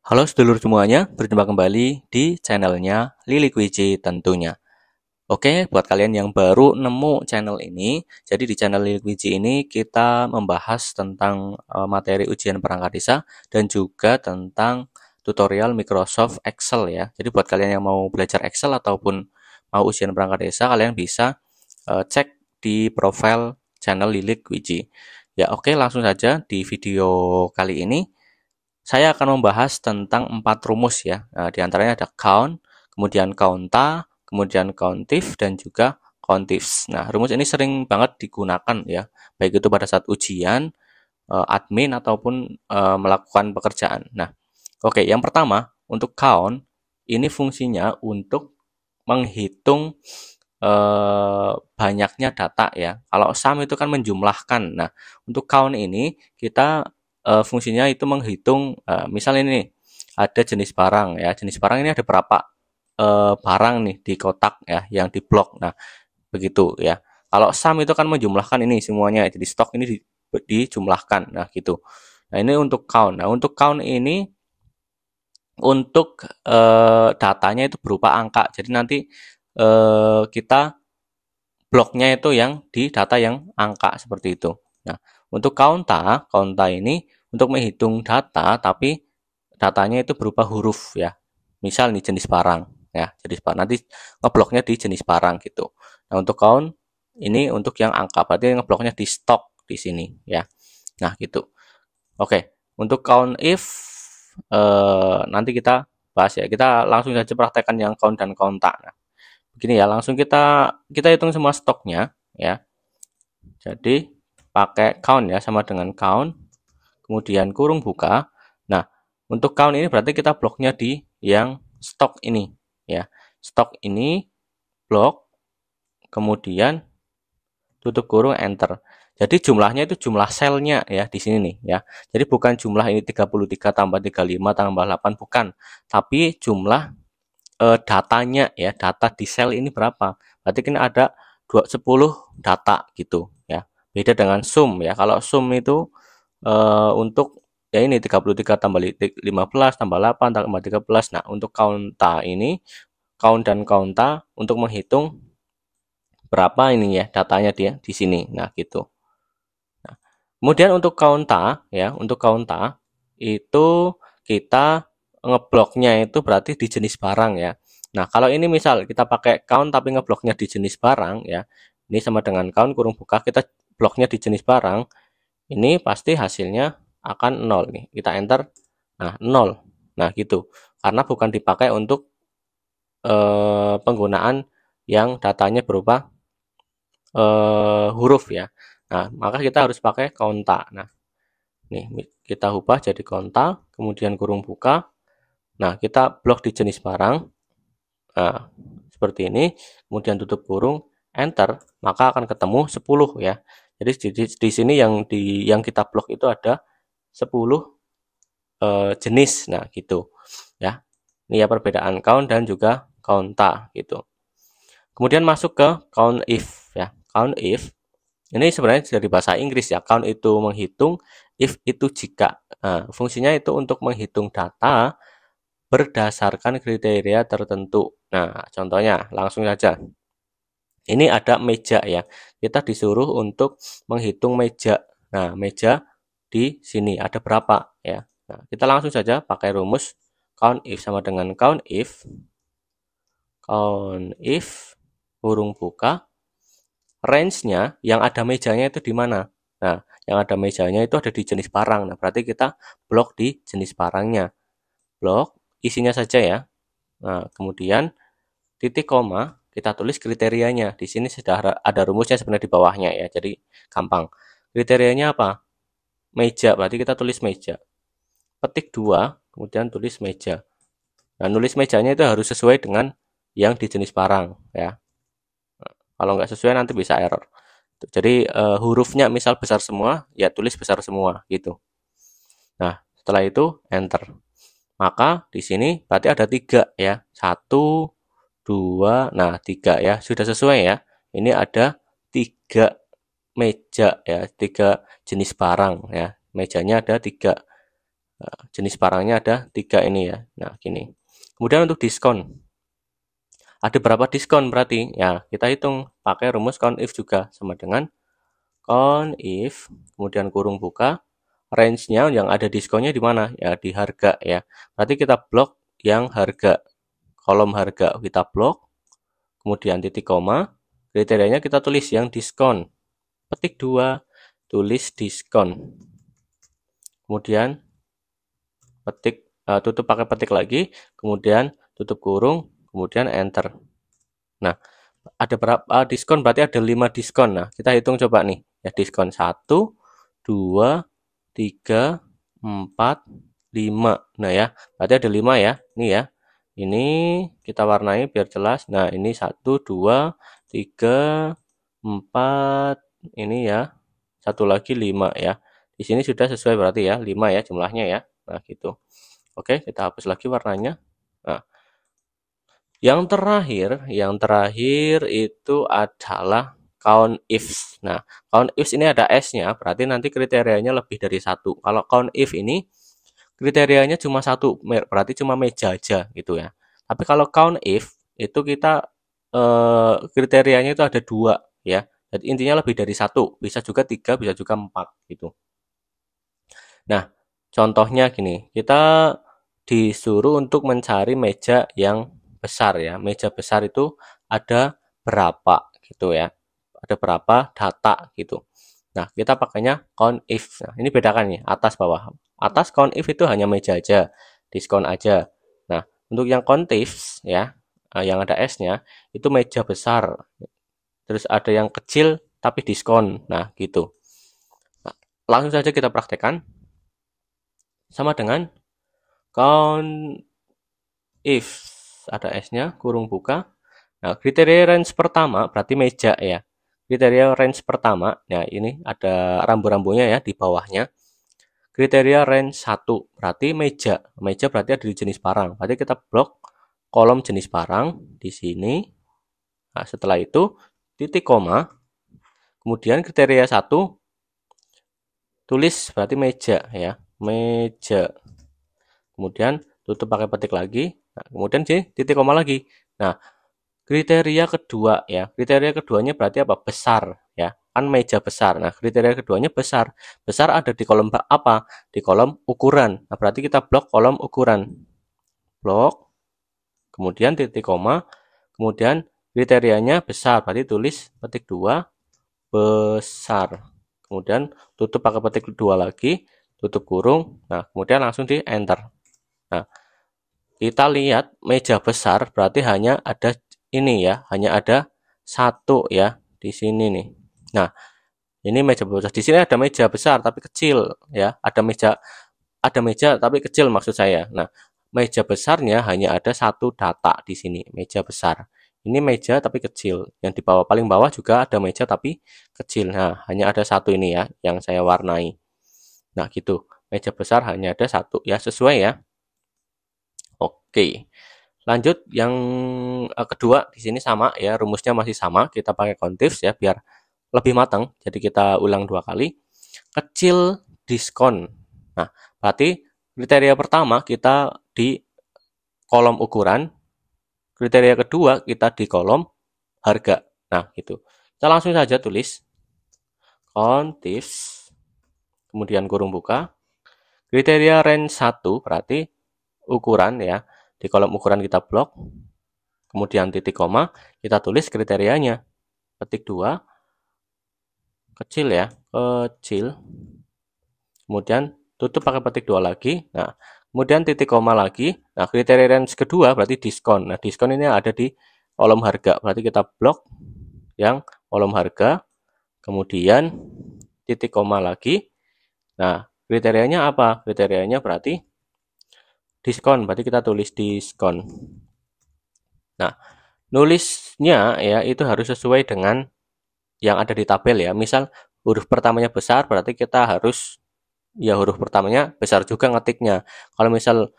Halo sedulur semuanya, berjumpa kembali di channelnya Lili Kwiji tentunya. Oke, buat kalian yang baru nemu channel ini, jadi di channel Lili Kwiji ini kita membahas tentang materi ujian perangkat desa dan juga tentang tutorial Microsoft Excel ya. Jadi buat kalian yang mau belajar Excel ataupun mau ujian perangkat desa, kalian bisa cek di profile channel Lili Kwiji. Ya, oke, langsung saja di video kali ini saya akan membahas tentang 4 rumus ya. Nah, di antaranya ada count, kemudian counta, kemudian countif, dan juga countifs. Nah, rumus ini sering banget digunakan ya, baik itu pada saat ujian, admin, ataupun melakukan pekerjaan. Nah, oke, yang pertama, untuk count, ini fungsinya untuk menghitung banyaknya data ya. Kalau sum itu kan menjumlahkan. Nah, untuk count ini kita fungsinya itu menghitung misal ini nih, ada jenis barang ya. Jenis barang ini ada berapa barang nih di kotak ya yang di blok. Nah, begitu ya. Kalau sum itu kan menjumlahkan ini semuanya. Jadi stok ini dijumlahkan. Nah, gitu. Nah, ini untuk count. Nah, untuk count ini untuk datanya itu berupa angka. Jadi nanti kita bloknya itu yang di data yang angka seperti itu. Nah, untuk counta ini untuk menghitung data tapi datanya itu berupa huruf ya. Misal nih jenis barang ya, jenis barang nanti ngebloknya di jenis barang gitu. Nah, untuk count ini untuk yang angka, berarti ngebloknya di stok di sini ya. Nah, gitu. Oke, untuk count if nanti kita bahas ya. Kita langsung saja praktekkan yang count dan counta. Nah, begini ya, langsung kita hitung semua stoknya ya. Jadi pakai count ya, sama dengan count, kemudian kurung buka. Nah, untuk count ini berarti kita bloknya di yang stok ini ya. Stok ini blok, kemudian tutup kurung enter. Jadi jumlahnya itu jumlah selnya ya di sini nih ya. Jadi bukan jumlah ini 33 tambah 35 tambah 8 bukan, tapi jumlah datanya ya, data di sel ini berapa. Berarti ini ada 10 data gitu ya. Beda dengan sum ya. Kalau sum itu untuk ya ini 33 tambah 15 tambah 8 tambah 13. Nah, untuk counta ini, count dan counta untuk menghitung berapa ini ya datanya dia di sini. Nah, gitu. Nah, kemudian untuk counta ya, untuk counta itu kita ngebloknya itu berarti di jenis barang ya. Nah, kalau ini misal kita pakai count tapi ngebloknya di jenis barang ya. Ini sama dengan count kurung buka, kita bloknya di jenis barang. Ini pasti hasilnya akan 0 nih. Kita enter. Nah, 0. Nah, gitu. Karena bukan dipakai untuk penggunaan yang datanya berupa huruf ya. Nah, maka kita harus pakai counta. Nah, nih kita ubah jadi counta, kemudian kurung buka. Nah, kita blok di jenis barang. Nah, seperti ini, kemudian tutup kurung, enter, maka akan ketemu 10 ya. Jadi di sini yang kita blok itu ada 10 jenis. Nah, gitu ya. Ini ya perbedaan count dan juga counta gitu. Kemudian masuk ke count if ya. Count if ini sebenarnya dari bahasa Inggris ya. Count itu menghitung, if itu jika. Nah, fungsinya itu untuk menghitung data berdasarkan kriteria tertentu. Nah, contohnya langsung saja. Ini ada meja ya. Kita disuruh untuk menghitung meja. Nah, meja di sini ada berapa ya. Nah, kita langsung saja pakai rumus count if sama dengan count if kurung buka, range-nya yang ada mejanya itu di mana? Nah, yang ada mejanya itu ada di jenis barang. Nah, berarti kita blok di jenis barangnya. Blok isinya saja ya. Nah, kemudian titik koma kita tulis kriterianya. Di sini sudah ada rumusnya sebenarnya di bawahnya ya. Jadi gampang. Kriterianya apa? Meja, berarti kita tulis meja. Petik 2, kemudian tulis meja. Nah, nulis mejanya itu harus sesuai dengan yang di jenis barang ya. Kalau nggak sesuai nanti bisa error. Jadi hurufnya misal besar semua, ya tulis besar semua gitu. Nah, setelah itu enter. Maka di sini berarti ada 3 ya. 1, 2, nah 3 ya. Sudah sesuai ya. Ini ada 3 meja ya, 3 jenis barang ya. Mejanya ada 3. Jenis barangnya ada 3 ini ya. Nah, gini. Kemudian untuk diskon. Ada berapa diskon berarti? Ya, kita hitung pakai rumus count if juga sama dengan count if kemudian kurung buka range-nya yang ada diskonnya di mana? Ya, di harga ya. Berarti kita blok yang harga. Kolom harga kita blok, kemudian titik koma, kriterianya kita tulis yang diskon. Petik 2, tulis diskon. Kemudian tutup pakai petik lagi, kemudian tutup kurung, kemudian enter. Nah, ada berapa diskon? Berarti ada 5 diskon. Nah, kita hitung coba nih. Ya, diskon 1, 2, 3, 4, 5. Nah ya, berarti ada 5 ya. Ini ya. Ini kita warnai biar jelas. Nah, ini 1, 2, 3, 4. Ini ya. Satu lagi 5 ya. Di sini sudah sesuai berarti ya. 5 ya jumlahnya ya. Nah, gitu. Oke, kita hapus lagi warnanya. Nah, yang terakhir itu adalah count ifs. Nah, count ifs ini ada S-nya, berarti nanti kriterianya lebih dari 1. Kalau count if ini kriterianya cuma 1, berarti cuma meja aja gitu ya. Tapi kalau count if itu kita kriterianya itu ada 2 ya. Jadi intinya lebih dari 1, bisa juga 3, bisa juga 4 gitu. Nah, contohnya gini, kita disuruh untuk mencari meja yang besar ya. Meja besar itu ada berapa gitu ya. Ada berapa data gitu. Nah, kita pakainya count if. Nah, ini bedakan nih, atas bawah. Atas count if itu hanya meja aja, diskon aja. Nah, untuk yang count ifs ya, yang ada S-nya, itu meja besar. Terus ada yang kecil tapi diskon. Nah, gitu. Nah, langsung saja kita praktekkan. Sama dengan count if ada S-nya, kurung buka. Nah, kriteria range pertama berarti meja ya. Kriteria range pertama, nah ini ada rambu-rambunya ya di bawahnya. Kriteria range 1 berarti meja. Meja berarti ada di jenis barang. Berarti kita blok kolom jenis barang di sini. Nah, setelah itu titik koma. Kemudian kriteria 1 tulis berarti meja ya. Meja. Kemudian tutup pakai petik lagi. Nah, kemudian titik koma lagi. Nah, kriteria kedua ya. Kriteria keduanya berarti apa? Besar ya. Kan meja besar. Nah, kriteria keduanya besar. Besar ada di kolom apa? Di kolom ukuran. Nah, berarti kita blok kolom ukuran. Blok. Kemudian titik koma. Kemudian kriterianya besar. Berarti tulis petik 2 besar. Kemudian tutup pakai petik 2 lagi. Tutup kurung. Nah, kemudian langsung di enter. Nah, kita lihat meja besar berarti hanya ada ini ya, hanya ada 1 ya di sini nih. Nah, ini meja besar. Di sini ada meja besar tapi kecil ya, ada meja tapi kecil maksud saya. Nah, meja besarnya hanya ada 1 data di sini, meja besar. Ini meja tapi kecil. Yang di bawah paling bawah juga ada meja tapi kecil. Nah, hanya ada 1 ini ya yang saya warnai. Nah, gitu. Meja besar hanya ada 1 ya, sesuai ya. Oke. Lanjut yang kedua di sini sama ya, rumusnya masih sama. Kita pakai countifs ya biar lebih matang. Jadi kita ulang 2 kali. Kecil diskon. Nah, berarti kriteria pertama kita di kolom ukuran. Kriteria kedua kita di kolom harga. Nah, gitu. Kita langsung saja tulis countifs kemudian kurung buka. Kriteria range 1 berarti ukuran ya. Di kolom ukuran kita blok. Kemudian titik koma, kita tulis kriterianya. Petik 2, kecil ya, kecil. Kemudian tutup pakai petik 2 lagi. Nah, kemudian titik koma lagi. Nah, kriteria range kedua berarti diskon. Nah, diskon ini ada di kolom harga. Berarti kita blok yang kolom harga. Kemudian titik koma lagi. Nah, kriterianya apa? Kriterianya berarti diskon, berarti kita tulis diskon. Nah, nulisnya ya itu harus sesuai dengan yang ada di tabel ya. Misal huruf pertamanya besar, berarti kita harus ya huruf pertamanya besar juga ngetiknya. Kalau misal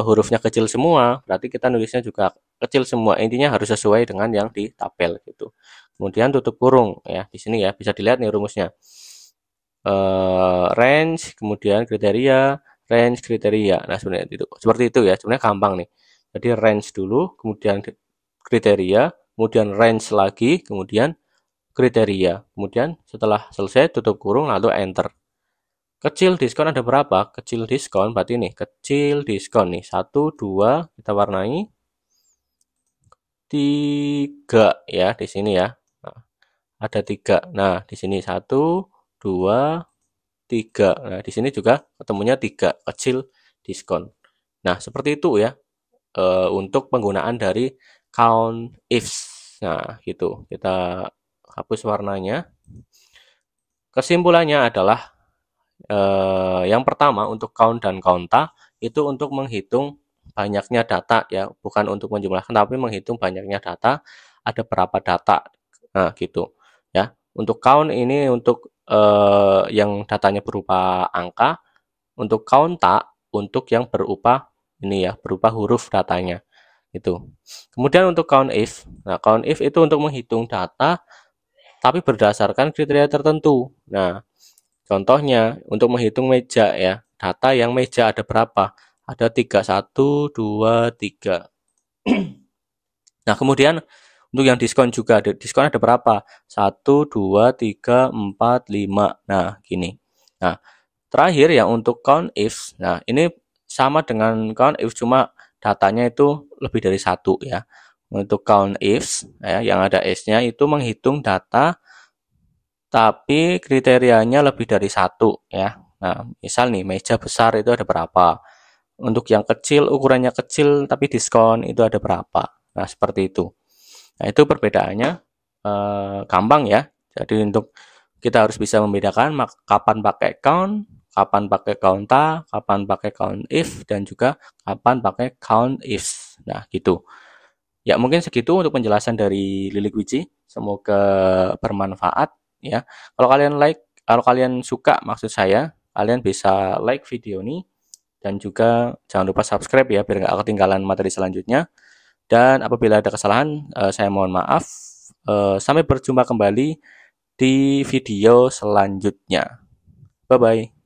hurufnya kecil semua, berarti kita nulisnya juga kecil semua. Intinya harus sesuai dengan yang di tabel gitu. Kemudian tutup kurung ya di sini ya, bisa dilihat nih rumusnya. Range, kemudian kriteria, range kriteria. Nah, sebenarnya itu seperti itu ya. Sebenarnya gampang nih. Jadi range dulu, kemudian kriteria, kemudian range lagi, kemudian kriteria. Kemudian setelah selesai tutup kurung lalu enter. Kecil diskon ada berapa? Kecil diskon berarti nih, kecil diskon nih. 1 2 kita warnai 3 ya di sini ya. Nah, ada 3. Nah, di sini 1 2 3. Nah, di sini juga ketemunya 3 kecil diskon. Nah, seperti itu ya untuk penggunaan dari count ifs. Nah, gitu. Kita hapus warnanya. Kesimpulannya adalah yang pertama untuk count dan counta itu untuk menghitung banyaknya data ya, bukan untuk menjumlahkan tapi menghitung banyaknya data, ada berapa data. Nah, gitu ya. Untuk count ini untuk yang datanya berupa angka, untuk counta untuk yang berupa ini ya, berupa huruf datanya. Itu. Kemudian untuk count if. Nah, count if itu untuk menghitung data tapi berdasarkan kriteria tertentu. Nah, contohnya untuk menghitung meja ya, data yang meja ada berapa? Ada 3, 1, 2, 3. Nah, kemudian untuk yang diskon juga ada diskon ada berapa? 1, 2, 3, 4, 5. Nah, gini. Nah, terakhir ya untuk count if. Nah, ini sama dengan count if cuma datanya itu lebih dari 1 ya. Untuk count ifs ya, yang ada s-nya itu menghitung data tapi kriterianya lebih dari 1 ya. Nah, misal nih meja besar itu ada berapa? Untuk yang kecil ukurannya kecil tapi diskon itu ada berapa? Nah, seperti itu. Nah, itu perbedaannya gampang ya. Jadi untuk kita harus bisa membedakan kapan pakai count, kapan pakai counta, kapan pakai count if, dan juga kapan pakai count ifs. Nah, gitu. Ya, mungkin segitu untuk penjelasan dari Lilik Wiji. Semoga bermanfaat ya. Kalau kalian suka maksud saya, kalian bisa like video ini dan juga jangan lupa subscribe ya biar nggak ketinggalan materi selanjutnya. Dan apabila ada kesalahan, saya mohon maaf. Sampai berjumpa kembali di video selanjutnya. Bye bye.